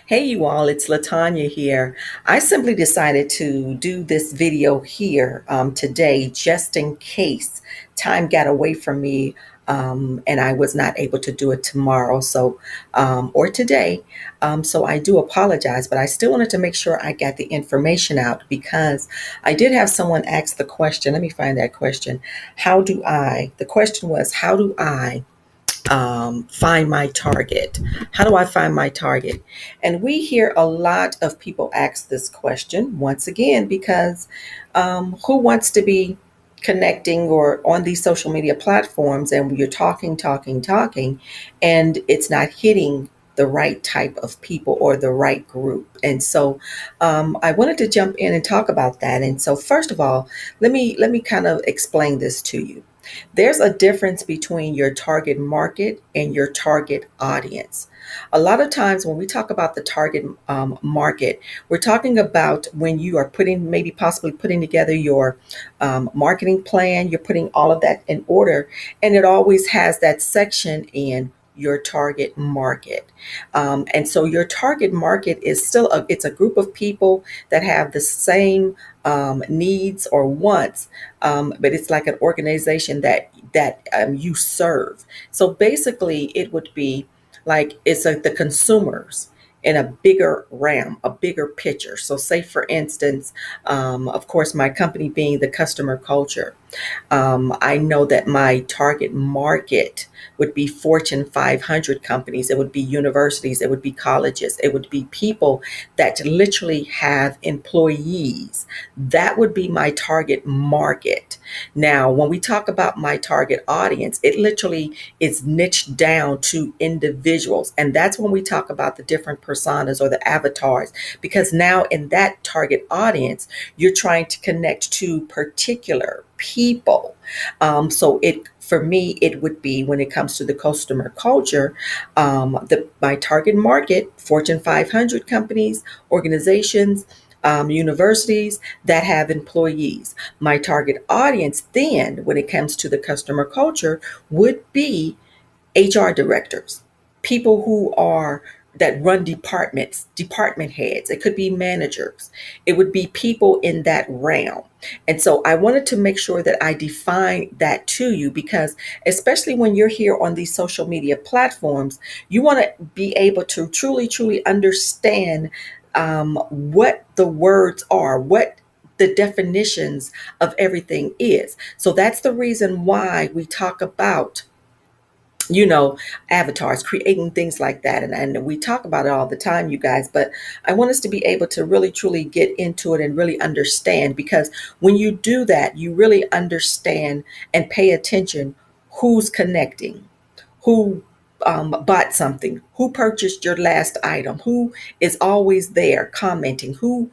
Hey you all, it's Latanya here. I simply decided to do this video here today just in case time got away from me and I was not able to do it tomorrow or today. So I do apologize, but I still wanted to make sure I got the information out because I did have someone ask the question. Let me find that question. The question was, how do I find my target? How do I find my target? And we hear a lot of people ask this question once again because who wants to be connecting or on these social media platforms and you're talking, and it's not hitting the right type of people or the right group. And so I wanted to jump in and talk about that. And so first of all, let me kind of explain this to you. There's a difference between your target market and your target audience. A lot of times when we talk about the target market, we're talking about when you are maybe possibly putting together your marketing plan, you're putting all of that in order, and it always has that section in your target market. And so your target market is it's a group of people that have the same needs or wants, but it's like an organization that you serve. So basically, it would be like it's like the consumers in a bigger realm, a bigger picture. So, say for instance, of course, my company being the customer culture, I know that my target market would be Fortune 500 companies. It would be universities. It would be colleges. It would be people that literally have employees. That would be my target market. Now, when we talk about my target audience, it literally is niched down to individuals. And that's when we talk about the different personas or the avatars, because now in that target audience, you're trying to connect to particular people. So for me, it would be when it comes to the customer culture, my target market, Fortune 500 companies, organizations, universities that have employees. My target audience then, when it comes to the customer culture, would be HR directors, people who are that run departments, department heads. It could be managers. It would be people in that realm. And so I wanted to make sure that I define that to you because, especially when you're here on these social media platforms, you want to be able to truly understand what the words are, what the definitions of everything is. So that's the reason why we talk about you know, avatars, creating things like that. And we talk about it all the time, you guys, but I want us to be able to really truly get into it and really understand because when you do that, you really understand and pay attention who's connecting, who bought something, who purchased your last item, who is always there commenting, who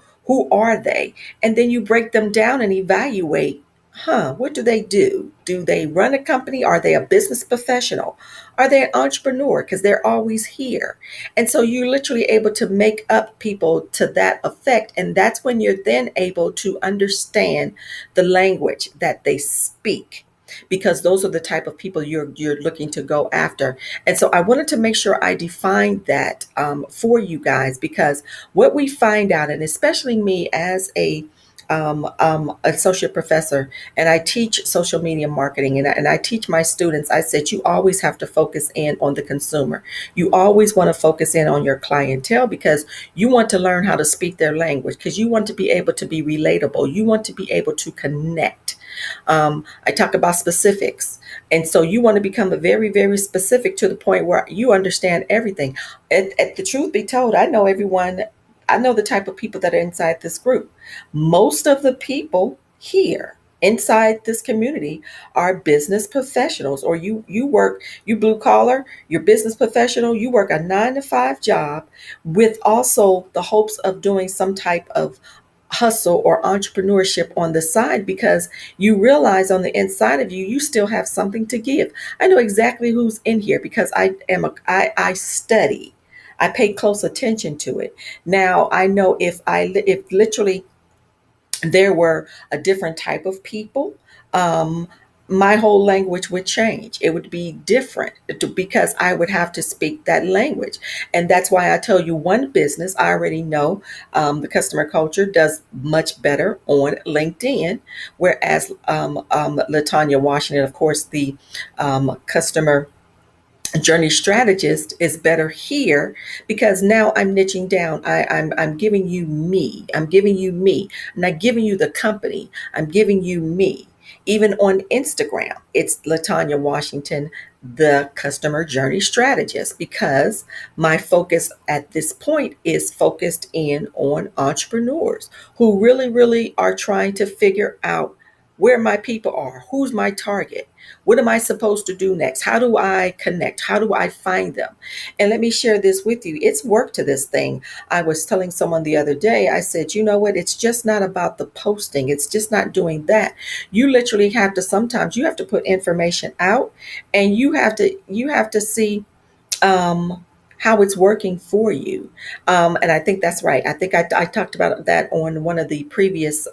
are they? And then you break them down and evaluate, what do they do? Do they run a company? Are they a business professional? Are they an entrepreneur? Because they're always here. And so you're literally able to make up people to that effect. And that's when you're then able to understand the language that they speak, because those are the type of people you're looking to go after. And so I wanted to make sure I defined that for you guys, because what we find out, and especially me as a associate professor, and I teach social media marketing, and I teach my students. I said you always have to focus in on the consumer. You always want to focus in on your clientele because you want to learn how to speak their language, because you want to be able to be relatable. You want to be able to connect. I talk about specifics. And so you want to become a very specific to the point where you understand everything. At the truth be told, I know everyone, I know the type of people that are inside this group. Most of the people here inside this community are business professionals, or you blue collar, you're business professional, you work a 9 to 5 job with also the hopes of doing some type of hustle or entrepreneurship on the side, because you realize on the inside of you, you still have something to give. I know exactly who's in here because I study. I pay close attention to it. Now I know if literally there were a different type of people, um, my whole language would change. It would be different because I would have to speak that language. And that's why I tell you, one business I already know, the customer culture does much better on LinkedIn, whereas Latanya Washington, of course, the customer journey strategist is better here because now I'm niching down. I'm giving you me. I'm giving you me. I'm not giving you the company. I'm giving you me. Even on Instagram, it's Latanya Washington, the customer journey strategist, because my focus at this point is focused in on entrepreneurs who really, really are trying to figure out where my people are, who's my target, what am I supposed to do next? How do I connect? How do I find them? And let me share this with you. It's work to this thing. I was telling someone the other day, I said, you know what? It's just not about the posting. It's just not doing that. You literally have to, sometimes you have to put information out, and you have to see how it's working for you. And I think that's right. I think I talked about that on one of the previous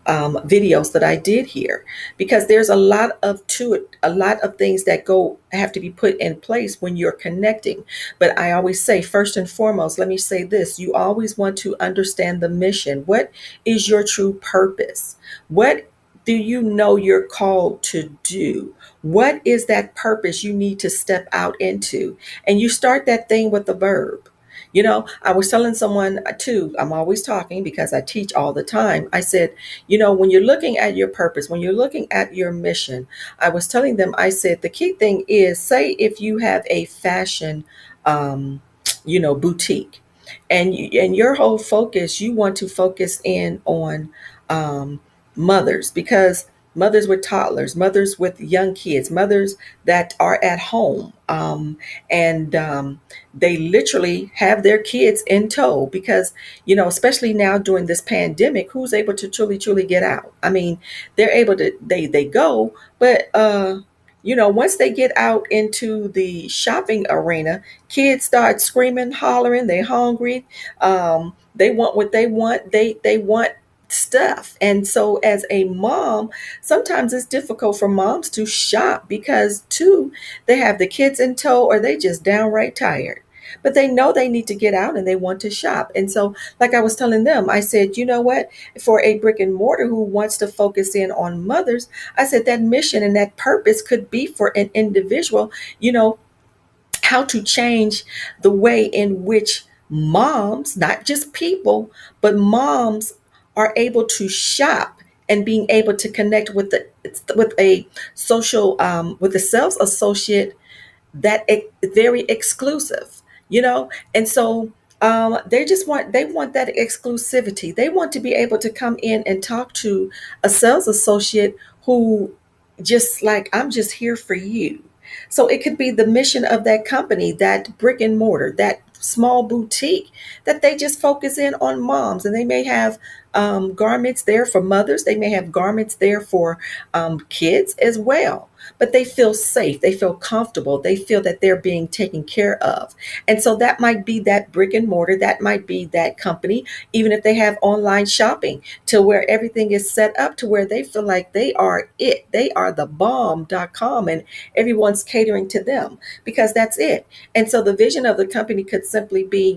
videos that I did here, because there's a lot of to it, a lot of things that go have to be put in place when you're connecting. But I always say, first and foremost, let me say this: you always want to understand the mission. What is your true purpose? What do you know you're called to do? What is that purpose you need to step out into? And you start that thing with the verb. I was telling someone too, I'm always talking because I teach all the time. I said, when you're looking at your purpose, when you're looking at your mission, I was telling them, I said, the key thing is, say if you have a fashion, boutique, and your whole focus, you want to focus in on um, mothers, because mothers with toddlers, mothers with young kids, mothers that are at home, and they literally have their kids in tow, because especially now during this pandemic, who's able to truly get out? I mean, they're able to, they go, but once they get out into the shopping arena, kids start screaming, hollering, they hungry, they want what they want, they want stuff. And so as a mom, sometimes it's difficult for moms to shop because too, they have the kids in tow, or they just downright tired. But they know they need to get out and they want to shop. And so, like I was telling them, I said, you know what? For a brick and mortar who wants to focus in on mothers, I said that mission and that purpose could be for an individual, how to change the way in which moms, not just people, but moms are able to shop and being able to connect with a social with a sales associate that very exclusive, and so they want that exclusivity. They want to be able to come in and talk to a sales associate who just like, I'm just here for you. So it could be the mission of that company, that brick and mortar, that small boutique, that they just focus in on moms, and they may have garments there for mothers. They may have garments there for kids as well. But they feel safe. They feel comfortable. They feel that they're being taken care of. And so that might be that brick and mortar. That might be that company, even if they have online shopping, to where everything is set up to where they feel like they are it. They are the bomb.com, and everyone's catering to them because that's it. And so the vision of the company could simply be,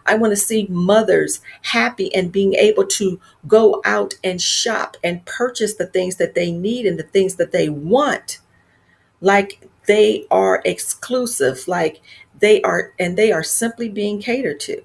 I want to see mothers happy and being able to go out and shop and purchase the things that they need and the things that they want, like they are exclusive, like they are simply being catered to.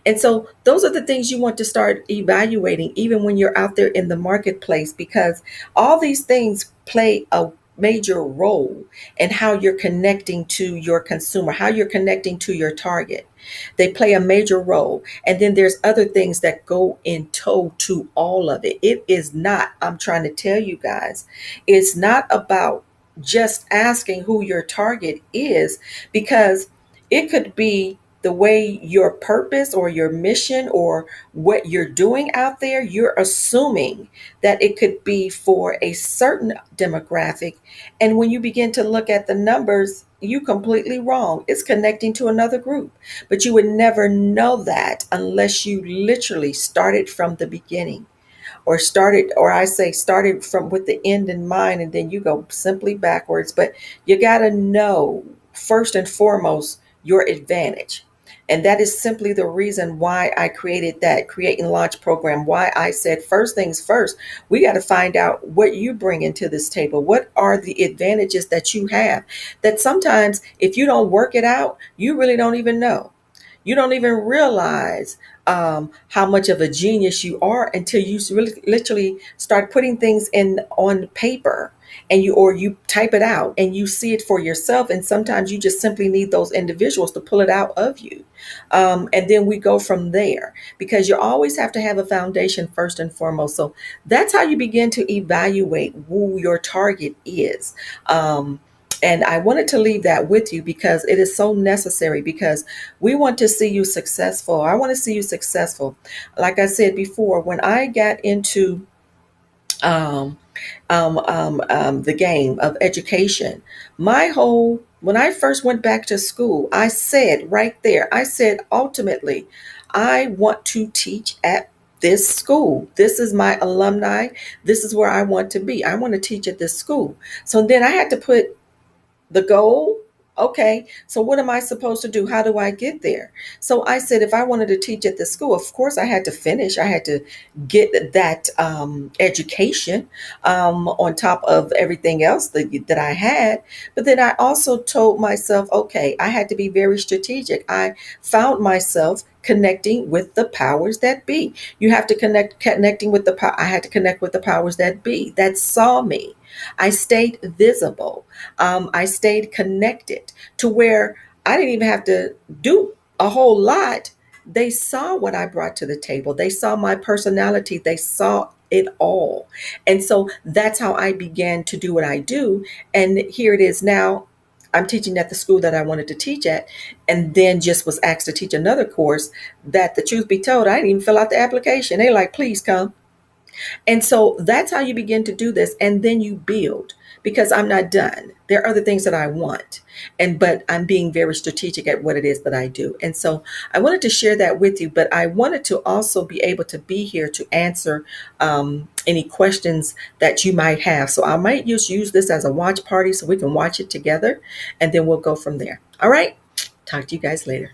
And so those are the things you want to start evaluating even when you're out there in the marketplace, because all these things play a major role in how you're connecting to your consumer, how you're connecting to your target. They play a major role. And then there's other things that go in tow to all of it. It is not, I'm trying to tell you guys, it's not about just asking who your target is, because it could be the way your purpose or your mission or what you're doing out there, you're assuming that it could be for a certain demographic. And when you begin to look at the numbers, you completely wrong. It's connecting to another group. But you would never know that unless you literally started from the beginning, or started, or I say started from with the end in mind, and then you go simply backwards. But you got to know first and foremost your advantage. And that is simply the reason why I created that create and launch program. Why I said first things first, we got to find out what you bring into this table. What are the advantages that you have that sometimes if you don't work it out, you really don't even know. You don't even realize how much of a genius you are until you really literally start putting things in on paper, and you type it out and you see it for yourself. And sometimes you just simply need those individuals to pull it out of you. And then we go from there, because you always have to have a foundation first and foremost. So that's how you begin to evaluate who your target is. And I wanted to leave that with you because it is so necessary, because we want to see you successful. I want to see you successful. Like I said before, when I got into um, the game of education, when I first went back to school, I said right there, I said, ultimately, I want to teach at this school. This is my alumni. This is where I want to be. I want to teach at this school. So then I had to put the goal. Okay, so what am I supposed to do? How do I get there? So I said, if I wanted to teach at the school, of course I had to finish. I had to get that education on top of everything else that I had. But then I also told myself, okay, I had to be very strategic. I found myself connecting with the powers that be. You have to connecting with I had to connect with the powers that be that saw me. I stayed visible. I stayed connected to where I didn't even have to do a whole lot. They saw what I brought to the table. They saw my personality. They saw it all. And so that's how I began to do what I do. And here it is now. I'm teaching at the school that I wanted to teach at, and then just was asked to teach another course that, the truth be told, I didn't even fill out the application. They like, please come. And so that's how you begin to do this. And then you build, because I'm not done. There are other things that I want. But I'm being very strategic at what it is that I do. And so I wanted to share that with you, but I wanted to also be able to be here to answer any questions that you might have. So I might just use this as a watch party so we can watch it together, and then we'll go from there. All right. Talk to you guys later.